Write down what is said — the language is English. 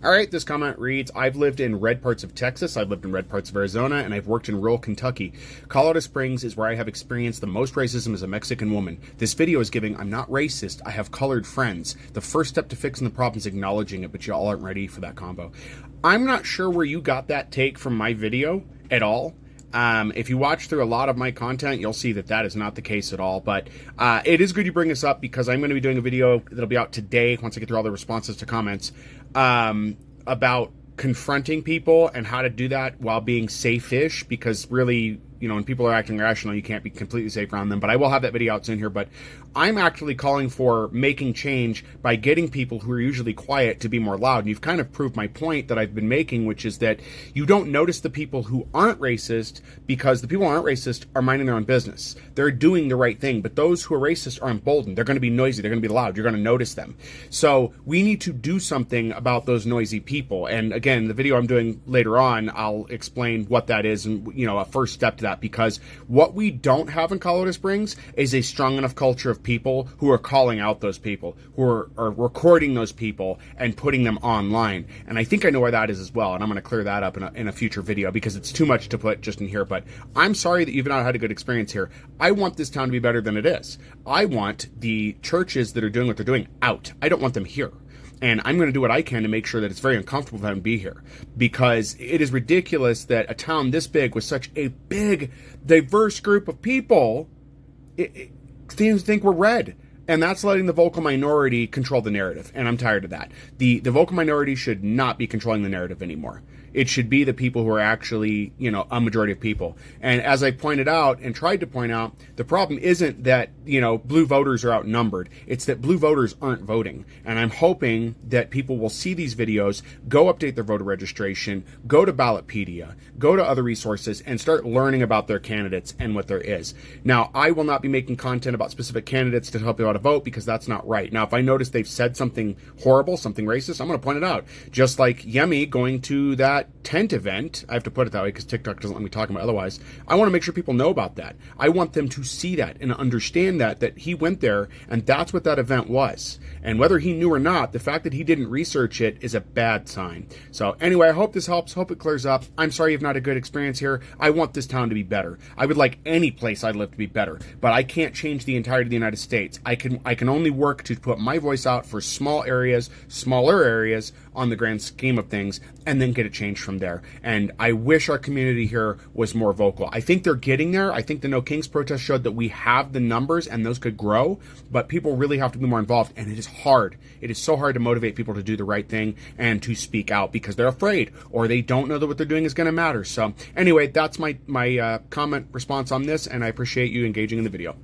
All right, this comment reads, I've lived in red parts of Texas, I've lived in red parts of Arizona, and I've worked in rural Kentucky. Colorado Springs is where I have experienced the most racism as a Mexican woman. This video is giving, I'm not racist, I have colored friends. The first step to fixing the problem is acknowledging it, but y'all aren't ready for that combo. I'm not sure where you got that take from my video at all. If you watch through a lot of my content, you'll see that that is not the case at all. But it is good you bring this up because I'm going to be doing a video that'll be out today once I get through all the responses to comments about confronting people and how to do that while being safe-ish, because really, you know, when people are acting irrational, you can't be completely safe around them. But I will have that video out soon here. But I'm actually calling for making change by getting people who are usually quiet to be more loud. And you've kind of proved my point that I've been making, which is that you don't notice the people who aren't racist because the people who aren't racist are minding their own business. They're doing the right thing. But those who are racist are emboldened. They're going to be noisy. They're going to be loud. You're going to notice them. So we need to do something about those noisy people. And again, the video I'm doing later on, I'll explain what that is and, you know, a first step to that, because what we don't have in Colorado Springs is a strong enough culture of people who are calling out those people, who are recording those people and putting them online. And I think I know where that is as well, and I'm going to clear that up in a future video because it's too much to put just in here. But I'm sorry that you've not had a good experience here. I want this town to be better than it is. I want the churches that are doing what they're doing out. I don't want them here. And I'm going to do what I can to make sure that it's very uncomfortable for them to be here, because it is ridiculous that a town this big with such a big, diverse group of people seems to think we're red. And that's letting the vocal minority control the narrative. And I'm tired of that. The vocal minority should not be controlling the narrative anymore. It should be the people who are actually, you know, a majority of people. And as I pointed out and tried to point out, the problem isn't that, you know, blue voters are outnumbered. It's that blue voters aren't voting. And I'm hoping that people will see these videos, go update their voter registration, go to Ballotpedia, go to other resources, and start learning about their candidates and what there is. Now, I will not be making content about specific candidates to help you out to vote, because that's not right. Now, if I notice they've said something horrible, something racist, I'm going to point it out. Just like Yemi going to that tent event, I have to put it that way because TikTok doesn't let me talk about it otherwise. I want to make sure people know about that. I want them to see that and understand that he went there and that's what that event was. And whether he knew or not, the fact that he didn't research it is a bad sign. So anyway, I hope this helps. Hope it clears up. I'm sorry you've not had a good experience here. I want this town to be better. I would like any place I live to be better, but I can't change the entirety of the United States. I can only work to put my voice out for small areas, smaller areas on the grand scheme of things, and then get it changed from there. And I wish our community here was more vocal. I think they're getting there. I think the No Kings protest showed that we have the numbers and those could grow, but people really have to be more involved. And it is hard. It is so hard to motivate people to do the right thing and to speak out because they're afraid or they don't know that what they're doing is going to matter. So anyway, that's my comment response on this, and I appreciate you engaging in the video.